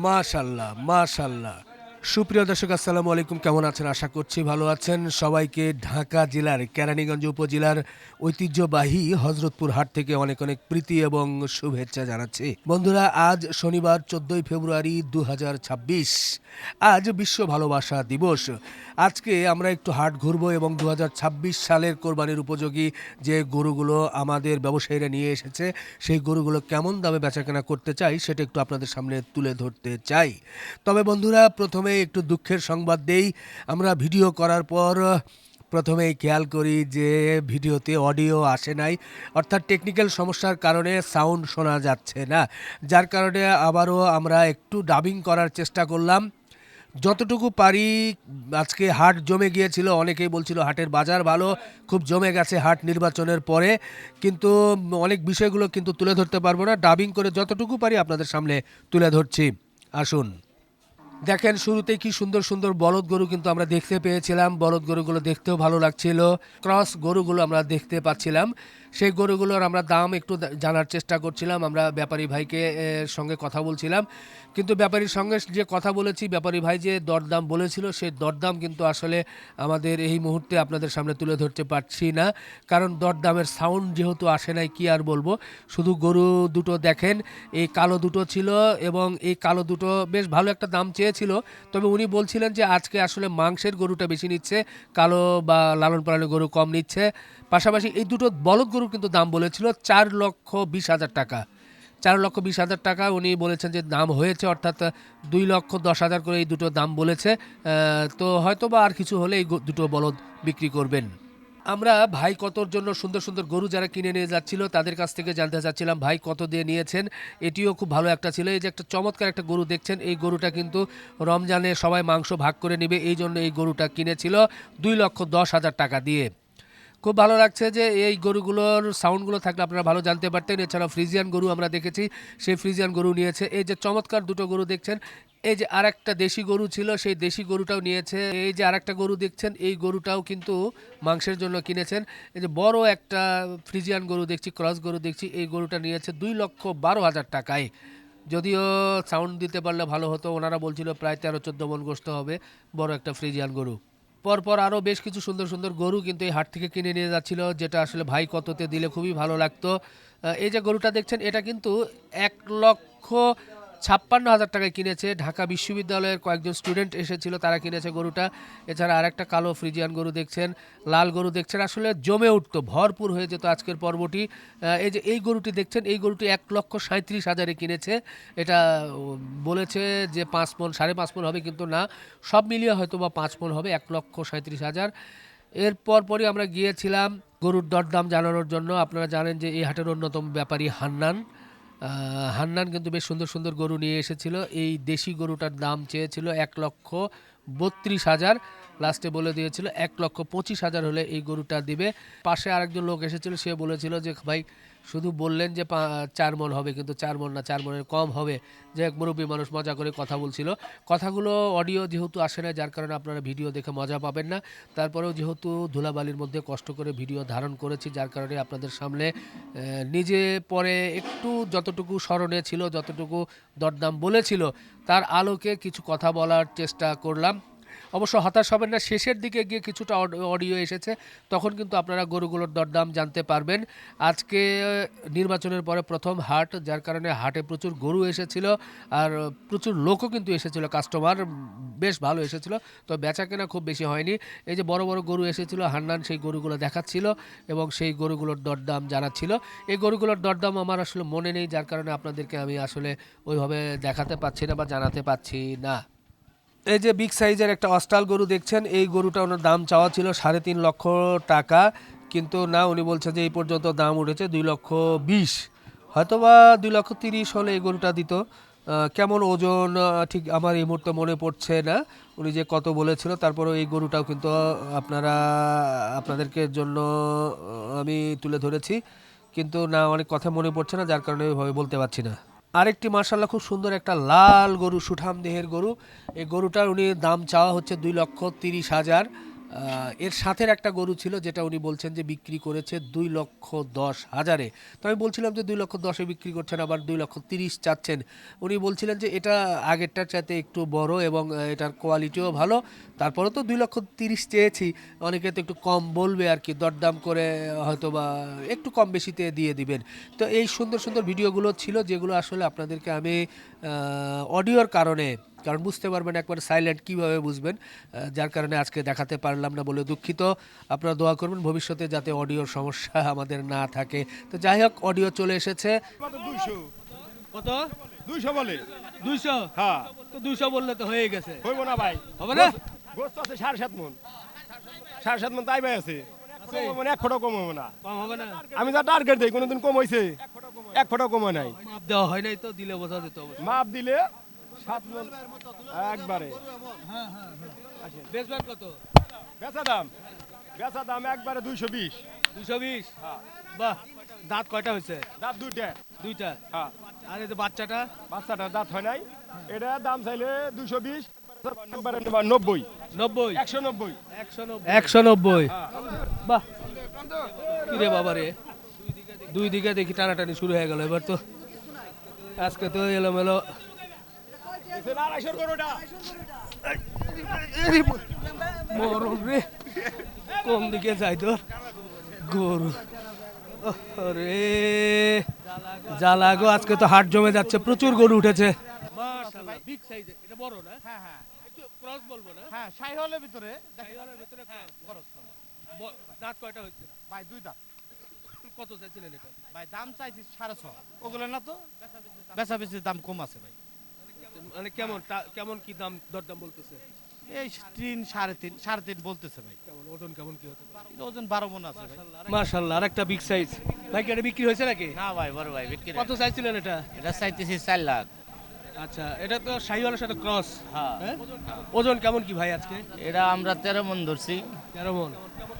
মাশাল্লাহ, মাশাল্লাহ। সুপ্রিয় দর্শক আসসালামু আলাইকুম, কেমন আছেন? আশা করছি ভালো আছেন। সবাইকে ঢাকা জেলার কেরানীগঞ্জ উপজেলার ঐতিহ্যবাহী হযরতপুর হাট থেকে অনেক অনেক প্রীতি এবং শুভেচ্ছা জানাচ্ছি। বন্ধুরা, আজ শনিবার ১৪ই ফেব্রুয়ারি ২০২৬। আজ বিশ্ব ভালোবাসা দিবস। আজকে আমরা একটু হাট ঘুরবো এবং ২০২৬ সালের কোরবানির উপযোগী যে গরুগুলো আমাদের ব্যবসায়ীরা নিয়ে এসেছে, সেই গরুগুলো কেমন দামে বেচাকেনা করতে চাই সেটা একটু আপনাদের সামনে তুলে ধরতে চাই। তবে বন্ধুরা, প্রথমে একটু দুঃখের সংবাদ দেই। আমরা ভিডিও করার পর প্রথমেই খেয়াল করি যে ভিডিওতে অডিও আসে নাই, অর্থাৎ টেকনিক্যাল সমস্যার কারণে সাউন্ড শোনা যাচ্ছে না। যার কারণে আবারও আমরা একটু ডাবিং করার চেষ্টা করলাম যতটুকু পারি। আজকে হাট জমে গিয়েছিল, অনেকেই বলছিল হাটের বাজার ভালো, খুব জমে গেছে হাট নির্বাচনের পরে। কিন্তু অনেক বিষয়গুলো কিন্তু তুলে ধরতে পারবো না, ডাবিং করে যতটুকু পারি আপনাদের সামনে তুলে ধরছি। আসুন দেখেন, শুরুতেই কি সুন্দর সুন্দর বলদ গরু কিন্তু আমরা দেখতে পেয়েছিলাম। বলদ গরুগুলো দেখতেও ভালো লাগছিল। ক্রস গরুগুলো আমরা দেখতে পাচ্ছিলাম। সেই গরুগুলোর আমরা দাম একটু জানার চেষ্টা করছিলাম। আমরা ব্যাপারী ভাইকে সঙ্গে কথা বলছিলাম, কিন্তু ব্যাপারীর সঙ্গে যে কথা বলেছি, ব্যাপারী ভাই যে দরদাম বলেছিল সেই দরদাম কিন্তু আসলে আমাদের এই মুহূর্তে আপনাদের সামনে তুলে ধরতে পারছি না, কারণ দরদামের সাউন্ড যেহেতু আসে নাই, কি আর বলবো। শুধু গরু দুটো দেখেন, এই কালো দুটো ছিল এবং এই কালো দুটো বেশ ভালো একটা দাম চেয়েছিল। তবে উনি বলছিলেন যে আজকে আসলে মাংসের গরুটা বেশি নিচ্ছে, কালো বা লালন পালনের গরু কম নিচ্ছে। পাশাপাশি এই দুটো বলদ গরু কিন্তু দাম বলেছিল ৪,২০,০০০ টাকা। ৪,২০,০০০ টাকা উনি বলেছেন যে দাম হয়েছে, অর্থাৎ ২,১০,০০০ করে এই দুটো দাম বলেছে। তো হয়তো বা আর কিছু হলে এই দুটো বলদ বিক্রি করবেন। আমরা ভাই কতর জন্য সুন্দর সুন্দর গরু যারা কিনে নিয়ে যাচ্ছিল তাদের কাছ থেকে জানতে চাচ্ছিলাম ভাই কত দিয়ে নিয়েছেন। এটিও খুব ভালো একটা ছিল। এই যে একটা চমৎকার একটা গরু দেখছেন, এই গরুটা কিন্তু রমজানে সবাই মাংস ভাগ করে নেবে, এই জন্য এই গরুটা কিনেছিল ২,১০,০০০ টাকা দিয়ে। খুব ভালো লাগছে যে এই গরুগুলোর সাউন্ডগুলো থাকলে আপনারা ভালো জানতে পারতেন। এছাড়াও ফ্রিজিয়ান গরু আমরা দেখেছি, সেই ফ্রিজিয়ান গরু নিয়েছে। এই যে চমৎকার দুটো গরু দেখছেন, এই যে আরেকটা দেশি গরু ছিল, সেই দেশি গরুটাও নিয়েছে। এই যে আরেকটা গরু দেখছেন, এই গরুটাও কিন্তু মাংসের জন্য কিনেছেন। এই যে বড় একটা ফ্রিজিয়ান গরু দেখছি, ক্রস গরু দেখছি, এই গরুটা নিয়েছে ২,১২,০০০ টাকায়। যদিও সাউন্ড দিতে পারলে ভালো হতো, ওনারা বলছিল প্রায় ১৩-১৪ মণ গোশত হবে, বড় একটা ফ্রিজিয়ান গরু। পরপর আরও বেশ কিছু সুন্দর সুন্দর গরু কিন্তু এই হাট থেকে কিনে নিয়ে যাচ্ছিল, যেটা আসলে ভাই কততে দিলে খুবই ভালো লাগতো। এই যে গরুটা দেখছেন, এটা কিন্তু ১,৫৬,০০০ টাকায় কিনেছে। ঢাকা বিশ্ববিদ্যালয়ের কয়েকজন স্টুডেন্ট এসেছিল, তারা কিনেছে গরুটা। এছাড়া আরেকটা কালো ফ্রিজিয়ান গরু দেখছেন, লাল গরু দেখছেন। আসলে জমে উঠতো, ভরপুর হয়ে যেত আজকের পর্বটি। এই যে এই গরুটি দেখছেন, এই গরুটি ১,৩৭,০০০-এ কিনেছে। এটা বলেছে যে ৫ মণ, ৫.৫ মণ হবে, কিন্তু না, সব মিলিয়ে হয়তো বা ৫ মণ হবে, ১,৩৭,০০০। এরপর পরই আমরা গিয়েছিলাম গরুর দরদাম জানানোর জন্য। আপনারা জানেন যে এই হাটের অন্যতম ব্যাপারী হান্নান। হান্নান কিন্তু বেশ সুন্দর সুন্দর গরু নিয়ে এসেছিল। এই দেশি গরুটার দাম চেয়েছিল ১,৩২,০০০, লাস্টে বলে দিয়েছিল ১,২৫,০০০ হলে এই গরুটা দিবে। পাশে আরেকজন লোক এসেছিল, সে বলেছিল যে ভাই শুধু বললেন যে ৪ মণ হবে, কিন্তু ৪ মণ না, ৪ মণের কম হবে। যে এক মুরব্বী মানুষ মজা করে কথা বলছিল। কথাগুলো অডিও যেহেতু আসে না, যার কারণে আপনারা ভিডিও দেখে মজা পাবেন না। তারপরেও যেহেতু ধুলাবালির মধ্যে কষ্ট করে ভিডিও ধারণ করেছি, যার কারণে আপনাদের সামনে নিজে পরে একটু যতটুকু স্মরণে ছিল, যতটুকু দরদাম বলেছিল, তার আলোকে কিছু কথা বলার চেষ্টা করলাম। অবশ্য হতাশ হবেন না, শেষের দিকে গিয়ে কিছুটা অডিও এসেছে, তখন কিন্তু আপনারা গরুগুলোর দরদাম জানতে পারবেন। আজকে নির্বাচনের পরে প্রথম হাট, যার কারণে হাটে প্রচুর গরু এসেছিল আর প্রচুর লোকও কিন্তু এসেছিল, কাস্টমার বেশ ভালো এসেছিল। তো বেচা কেনা খুব বেশি হয়নি। এই যে বড় বড় গরু এসেছিল, হান্নান সেই গরুগুলো দেখাচ্ছিল এবং সেই গরুগুলোর দরদাম জানাচ্ছিল। এই গরুগুলোর দরদাম আমার আসলে মনে নেই, যার কারণে আপনাদেরকে আমি আসলে ওইভাবে দেখাতে পাচ্ছি না বা জানাতে পাচ্ছি না। এই যে বিগ সাইজের একটা অস্টাল গরু দেখছেন, এই গরুটা ওনার দাম চাওয়া ছিল ৩.৫ লক্ষ টাকা, কিন্তু না, উনি বলছেন যে এই পর্যন্ত দাম উঠেছে 2,20,০০০। হয়তো বা 2,30,০০০ হলে এই গরুটা দিত। কেমন ওজন ঠিক আমার এই মুহূর্তে মনে পড়ছে না উনি যে কত বলেছিল। তারপরেও এই গরুটাও কিন্তু আপনাদেরকে জন্য আমি তুলে ধরেছি, কিন্তু না, অনেক কথা মনে পড়ছে না, যার কারণে ওইভাবে বলতে পারছি না। আরেকটি মার্শাল্লাহ খুব সুন্দর একটা লাল গরু, সুঠাম দেহের গরু। এই গরুটার উনি দাম চাওয়া হচ্ছে 2,30,০০০। এর সাথের একটা গরু ছিল যেটা উনি বলছেন যে বিক্রি করেছে 2,10,000-এ। তো আমি বলছিলাম যে 2,10,000-এ বিক্রি করছেন, আবার 2,30,000 চাচ্ছেন। উনি বলছিলেন যে এটা আগেরটার চাইতে একটু বড় এবং এটার কোয়ালিটিও ভালো। তারপরেও তো 2,30,000 চেয়েছি, অনেকে তো একটু কম বলবে আর কি, দরদাম করে হয়তো বা একটু কম বেশিতে দিয়ে দিবেন। তো এই সুন্দর সুন্দর ভিডিওগুলো ছিল যেগুলো আসলে আপনাদেরকে আমি অডিওর কারণে, কারণ বুঝতে পারবেন একবার সাইলেন্ট কিভাবে বুঝবেন, যার কারণে আজকে দেখাতে পারলাম না বলে দুঃখিত। আপনারা দোয়া করবেন ভবিষ্যতে যাতে অডিওর সমস্যা আমাদের না থাকে। তো যাই হোক, অডিও চলে এসেছে। 200 কত? 200 বলে 200? হ্যাঁ তো 200 বললে তো হয়ে গেছে, হইব না ভাই হবে না? গোস্ত আছে 7.5 মন 7.5 মন তাই ভাই আছে আছে? কম মানে 1 ফোঁটা কম হবে না কম হবে না? আমি যা টার্গেট দেই কোনোদিন কম হইছে 1 ফোঁটা কম হয় নাই মাপ দেওয়া হয় নাই তো, দিলে বোঝা যেত অবশ্য। মাপ দিলে 7 মন একবারে বেচবেন কত? বেচা দাম একবারে 220 220? বাহ, দাঁত কয়টা হয়েছে? দাঁত দুইটা দুইটা? হ্যাঁ আর এই যে বাচ্চাটা? বাচ্চাটার দাঁত হয় নাই এটা দাম চাইলে 220 একবারে 90 90? 190 190? বাহ, কিরে বাবা রে, দুই দিকে দেখি টানাটানি শুরু হয়ে গেল এবার তো। আজকে তো এলোমেলো। এসে 250 করোটা মরণ রে, কোন দিকে যাই তোর গরু, রে জ্বালা গো। আজকে তো হাট জমে যাচ্ছে, প্রচুর গরু উঠেছে। মাশাআল্লাহ, বিগ সাইজ। এটা বড় না? হ্যাঁ হ্যাঁ একটু ক্রস বলবো না? হ্যাঁ শাহিওয়ালের ভিতরে শাহিওয়ালের ভিতরে হ্যাঁ cross। খরচ কম। দাঁত কয়টা হচ্ছে? ভাই দুই দাম কত চাইছিলেন এটা? ভাই দাম চাইছি 650 ওগুলো না তো বেচা বেচির দাম কম আছে ভাই মানে কেমন কি দাম দরদাম বলতেছে? এই 3 3.5 বলতেছে ভাই কেমন ওজন, কেমন কি হতে পারে? এটা ওজন 12 মণ আছে ভাই মাশাআল্লাহ, আরেকটা বিগ সাইজ। ভাই কি এটা বিক্রি হয়েছে নাকি? না ভাই বড় ভাই বিক্রি কত চাইছিলেন এটা? এটা চাইতেছি 4 লাখ। আচ্ছা, এটা তো শাহিওয়ালের সাথে ক্রস। হ্যাঁ হ্যাঁ, ওজন কেমন কি ভাই আজকে? এটা আমরা 13 মন ধরছি। 13 মণ।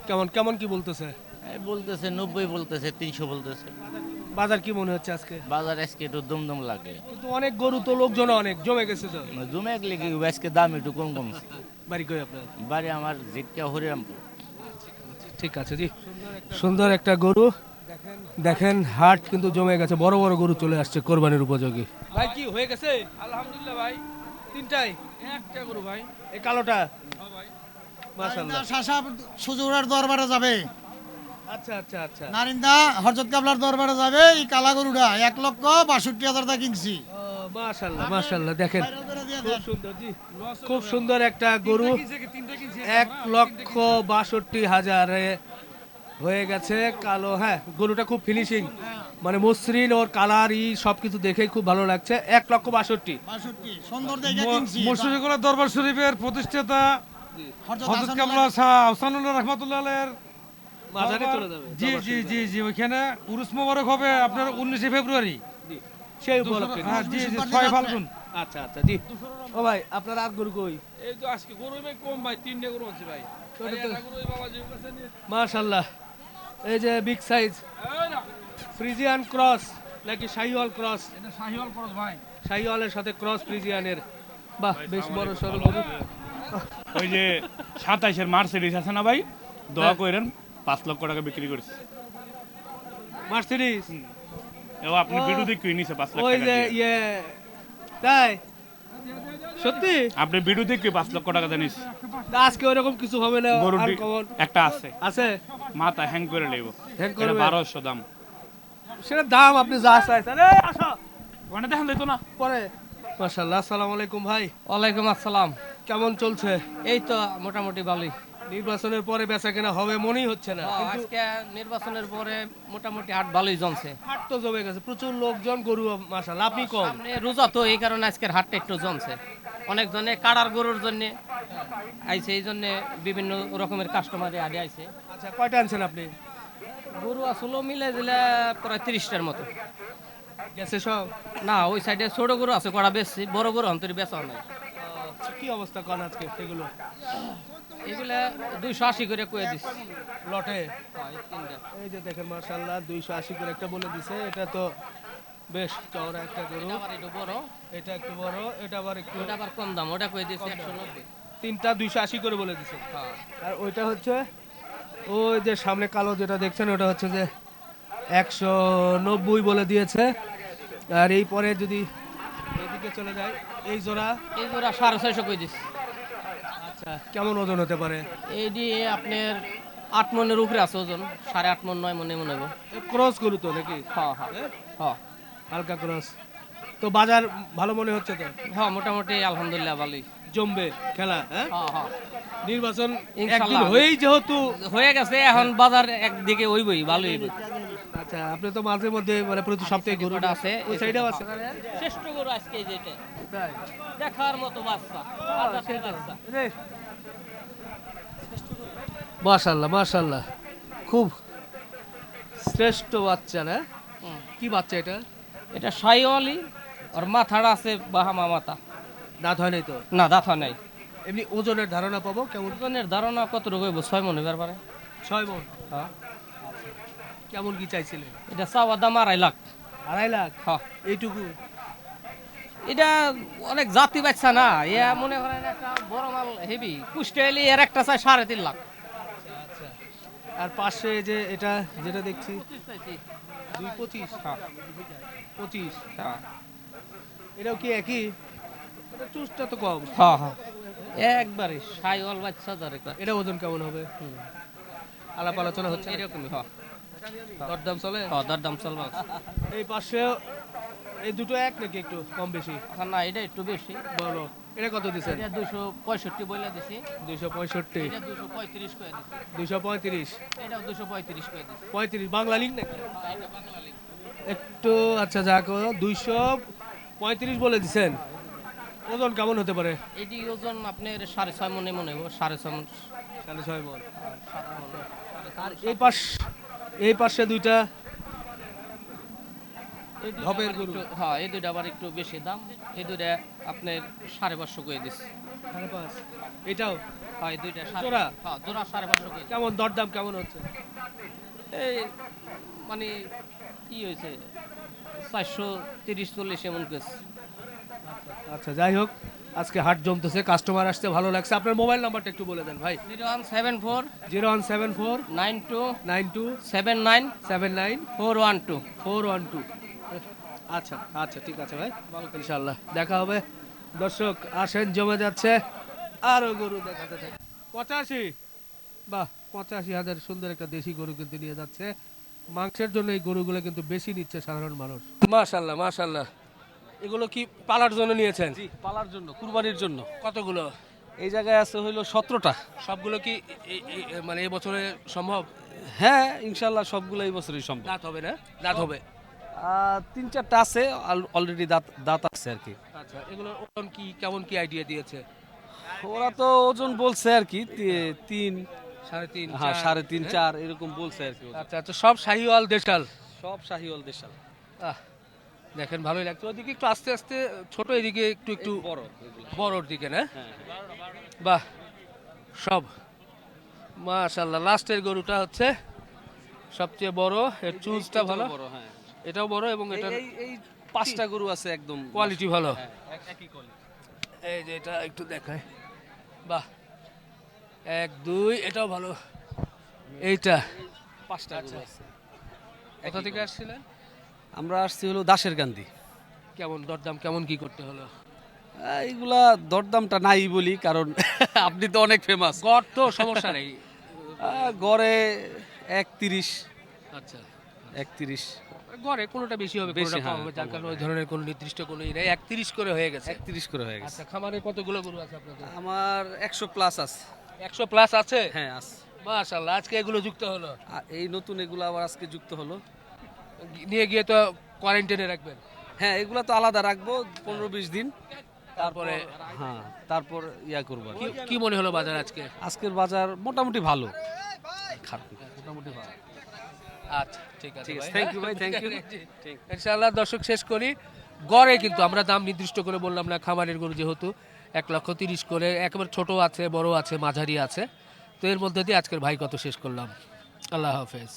কেমন কেমন কি বলতেছে? এই বলতেছে 90 বলতেছে 300 বলতেছে। বাজার কি মনে হচ্ছে আজকে? বাজার আজকে একটু দমদম লাগে। কিন্তু অনেক গরু তো, লোকজন অনেক জমে গেছে তো। জমে গেলে কি আজকে দাম একটু কম কমছে। বাড়ি কই আপনার? বাড়ি আমার জিটকা হরিরামপুর। ঠিক আছে জি। সুন্দর একটা গরু দেখেন, হাট কিন্তু জমে গেছে, বড় বড় গরু চলে আসছে কোরবানির উপযোগী। ভাই কি হয়ে গেছে? আলহামদুলিল্লাহ ভাই, তিনটাই? একটা গরু ভাই। এই কালোটা? মাশাআল্লাহ। শাসা সুজুরার দরবারে যাবে, আচ্ছা আচ্ছা আচ্ছা। নারিন্দা হযরত কাবলার দরবারে যাবে। এই কালা গরুটা 1,62,000 টাকা কিনছি। ও, মাশাআল্লাহ মাশাআল্লাহ, দেখেন খুব সুন্দর জি, খুব সুন্দর একটা গরু। 1,62,000 হয়ে গেছে কালো। হ্যাঁ, গরুটা খুব ফিনিশিং, মানে মসৃণ, ওর কালার সবকিছু দেখেই খুব ভালো লাগছে। 1,62,000। 62 সুন্দর দেখে কিনছি। মুর্শিদাবাদ দরবার শরীফের প্রতিষ্ঠাতা হযরত হযরত হাসান কাবলা শাহ আহসানুল্লাহ রাহমাতুল্লাহ আলাইহির মাঝারে চলে যাবে। জি জি জি জি ওখানে উরুস মোবারক হবে আপনার 19 ফেব্রুয়ারি। জি, সেই উপলক্ষে। হ্যাঁ জি জি 6 ফাল্গুন। আচ্ছা আচ্ছা জি। ও ভাই, আপনার আর গরু কই? এই তো আজকে গরু ভাই কম ভাই, 3টে গরু আছে ভাই। মাশাআল্লাহ, এই যে বিগ সাইজ ফ্রিজিয়ান ক্রস নাকি শাহিওয়াল ক্রস? এটা শাহিওয়াল খরচ ভাই। শাহিওয়ালের সাথে ক্রস ফ্রিজিয়ানের। বাহ, বেশ বড় সরো গরু। ওই যে 27-এর মার্সিডিজ আছে না ভাই, দোয়া করেন 5 লক্ষ টাকা বিক্রি করেছে। মার্সিডিজ? এও আপনি ভিডিও দেখে নিছে 5 লাখ ওই টাকা যে দিয়ে। তাই সত্যি? আপনি ভিডিও দেখে 5 লক্ষ টাকা জানিস। তা আজকে ওরকম কিছু হবে না? গরুর আর কমন একটা আছে, আছে? মাথা হ্যাং করে লইব, হ্যাং এটা করবে? 1200 দাম। সেটা দাম আপনি যা চাইছেন। এই আসো ওখানে দেখেন লইতো না পরে। মাশাআল্লাহ, আসসালামু আলাইকুম ভাই। ওয়ালাইকুম আসসালাম। কেমন চলছে? এই তো মোটামুটি ভালোই। নির্বাচনের পরে বেচা কেনা হবে মনেই হচ্ছে না, কিন্তু আজকে নির্বাচনের পরে মোটামুটি হাট ভালোই জমছে। হাট তো জমে গেছে, প্রচুর লোকজন, গরু মাশাআল্লাহ। আপনি কম? সামনে রোজা তো, এই কারণে আজকের হাটটা একটু জমছে। অনেকজনে কাড়ার গরুর জন্য আইছে, এই জন্য বিভিন্ন রকমের কাস্টমারে আগে আইছে। আচ্ছা, কয়টা আনছেন আপনি? গরু আসলে মিলে দিলে প্রায় 30টার মতো গেছে সব? না, ওই সাইডে ছোট গরু আছে কড়া বেশি, বড় গরু অন্তরে বেচা নাই। কি অবস্থা করেন আজকে এগুলো? এগুলা 280 করে কয়ে দিস লটে? তিনটা। এই যে দেখেন মাশাআল্লাহ, 280 করে একটা বলে দিছে। এটা তো বেশ চওড়া একটা গরু। এটা আবার একটু বড়, এটা একটু বড়, এটা আবার একটু ওটা আবার কম দাম, ওটা কয়ে দিস 190। তিনটা 280 করে বলে দিছে। আর ওইটা হচ্ছে ওই যে সামনে কালো যেটা দেখছেন ওটা হচ্ছে যে 190 বলে দিয়েছে। আর এই পরে যদি এদিকে চলে যায় এই জোড়া, এই জোড়া 650 কই দিস। আচ্ছা কেমন ওজন হতে পারে? এই দিয়ে আপনার 8 মনের উপরে আছে ওজন, 8.5 মন 9 মনে মনে হবে। ক্রস গরু তো নাকি? হ্যাঁ হ্যাঁ হ্যাঁ হালকা ক্রস। তো বাজার ভালো মনে হচ্ছে তো? হ্যাঁ মোটামুটি আলহামদুলিল্লাহ ভালোই। জমবে খেলা, হ্যাঁ? হ্যাঁ হ্যাঁ নির্বাচন ইনশাল্লাহ। একদিন হয়েই যেহেতু হয়ে গেছে, এখন বাজার একদিকে ওইবই ভালোই হইবে। আচ্ছা আপনি তো মাঝে মধ্যে মানে প্রতি সপ্তাহে গরু গরুটা আছে, ওই সাইডেও আছে। শ্রেষ্ঠ গরু আজকে এই যেটা তাই? দেখার মতো বাচ্চা, আদাসের বাচ্চা। মাশাআল্লাহ মাশাআল্লাহ, খুব শ্রেষ্ঠ বাচ্চা না? হুম। কি বাচ্চা এটা? এটা শাইওয়ালি, আর মাথাটা আছে বাহামা মাথা। দাঁত হয় নাই তো? না দাঁত নাই। এমনি ওজনের ধারণা পাবো কেমন? ওজনের ধারণা কত রকম 6 মন হইবার পারে। 6 মণ। হ্যাঁ কেমন কি চাইছিলেন? এটা চাওয়া দাম 2.5 লাখ। 2.5 লাখ? হ্যাঁ এইটুকু? এটা অনেক জাতি বাচ্চা না, ইয়া মনে করেন একটা বড় মাল হেভি কুষ্টিয়ালি এর একটা চাই 3.5 লাখ। আচ্ছা। আর পাশে যে এটা যেটা দেখছি 2.25? হ্যাঁ 25? হ্যাঁ এটাও কি একই? এটা চুজটা তো কম। হ্যাঁ হ্যাঁ একবারে শাইওয়াল বাচ্চা ধরে কয়। এটা ওজন কেমন হবে? আলাপ আলোচনা হচ্ছে নাকি? এরকমই হ্যাঁ দরদাম চলে? হ্যাঁ দরদাম চলবে। এই পাশে এই দুটো এক নাকি একটু কম বেশি? এখন না এটা একটু বেশি। বলো এটা কত দিছেন? এটা 265 বইলা দিছি। 265, এটা 235 কয়ে দিছি। 235, এটাও 235 কয়ে দিছি। 35 বাংলা লিঙ্ক নাকি? হ্যাঁ, এটা বাংলা লিঙ্ক। একটু আচ্ছা যাক 235 বলে দিছেন। ওজন কেমন হতে পারে? এটি ওজন আপনার 6.5 মনে মনে হবে, 6.5 মন। 6.5 মণ। আর এই পাশে দুইটা এই দুইটা ধপের আবার গরু। একটু- হ্যাঁ এই দুইটা আবার একটু বেশি দাম। এই দুইটা আপনার 550 কয়ে দিছি। 5.5, এটাও হ্যাঁ এই দুইটা জোড়া? হ্যাঁ জোড়া 550 কয়ে দিছি। কেমন দরদাম কেমন হচ্ছে? এই মানে কি হয়েছে 430-40 এমন কেস। আচ্ছা যাই হোক আজকে হাট জমতেছে, কাস্টমার আসতে ভালো লাগছে। আপনার মোবাইল নাম্বারটা একটু বলে দেন ভাই। 0174 0174 92 92 79 79 412। 412। আচ্ছা আচ্ছা ঠিক আছে ভাই, ইনশাআল্লাহ দেখা হবে। দর্শক আসেন, জমে যাচ্ছে আরো গরু দেখাতে থাকি। 85, বাহ 85,000 সুন্দর একটা দেশি গরু কিন্তু নিয়ে যাচ্ছে। মাংসের জন্য এই গরুগুলো কিন্তু বেশি নিচ্ছে সাধারণ মানুষ। মাশাআল্লাহ মাশাআল্লাহ, এগুলো কি পালার জন্য নিয়েছেন? জি পালার জন্য, কুরবানির জন্য। কতগুলো? এই জায়গায় আছে হইলো 17টা। সবগুলো কি মানে এই বছরে সম্ভব? হ্যাঁ ইনশাল্লাহ সবগুলো এই বছরই সম্ভব। দাঁত হবে না? দাঁত হবে। 3-4টা আছে অলরেডি, দাঁত আছে আর কি। আচ্ছা এগুলো ওজন কি কেমন কি আইডিয়া দিয়েছে? ওরা তো ওজন বলছে আর কি 3, 3.5, হ্যাঁ 4? 3.5, 4 এরকম বলছে আর কি ওজন। আচ্ছা আচ্ছা সব শাহিওয়াল দেশাল? সব শাহিওয়াল দেশাল। আহ দেখেন ভালোই লাগছে। ওইদিকে একটু আস্তে আস্তে ছোট, এদিকে একটু একটু বড় এগুলো। বড়র দিকে না? হ্যাঁ বাহ সব মাশাআল্লাহ। লাস্টের গরুটা হচ্ছে সবচেয়ে বড়, এর চুজটা ভালো, বড়। হ্যাঁ এটাও বড় এবং এই এটার এই 5টা গরু আছে একদম কোয়ালিটি ভালো। হ্যাঁ, একই কোয়ালিটি। এই যে এটা একটু দেখায়, বাহ 1 2, এটাও ভালো। এইটা 5টা গরু আছে। কোথা থেকে আসছিলেন? আমরা আসছি হলো দাসের গান্ধী। কেমন দরদাম কেমন কি করতে হলো? এইগুলা দরদামটা নাই বলি, কারণ আপনি তো অনেক ফেমাস। গড় তো সমস্যা নেই। গড়ে 31, আচ্ছা 31। গড়ে কোনোটা বেশি হবে বেশি, কোনোটা কম হ্যাঁ, হবে, যার কম কারণে হবে। ওই ধরনের কোনো নির্দিষ্ট কোনো ই নেই। 31 করে হয়ে গেছে। 31 করে হয়ে গেছে। আচ্ছা খামারে কতগুলো গরু আছে আপনাদের? আমার 100 প্লাস আছে। 100 প্লাস আছে? হ্যাঁ আছে। মাশাআল্লাহ, আজকে এগুলো যুক্ত হলো? আর এই নতুন এগুলো আবার আজকে যুক্ত হলো। নিয়ে গিয়ে তো কোয়ারেন্টাইনে রাখবেন? হ্যাঁ এগুলো তো আলাদা রাখবো 15-20 দিন, তারপরে হ্যাঁ তারপর ইয়া করবো আর কি। কি মনে হলো বাজার আজকে? আজকের বাজার মোটামুটি ভালো, খারাপ না, মোটামুটি ভালো। আচ্ছা ঠিক আছে ঠিক আছে, ভাই, thank you ভাই, thank you। ইনশাআল্লাহ দর্শক শেষ করি। গড়ে কিন্তু আমরা দাম নির্দিষ্ট করে বললাম না, খামারের গরু যেহেতু 1,30,000 করে, একেবারে ছোট আছে, বড় আছে, মাঝারি আছে। তো এর মধ্যে দিয়ে আজকের ভাই কত শেষ করলাম। আল্লাহ হাফেজ।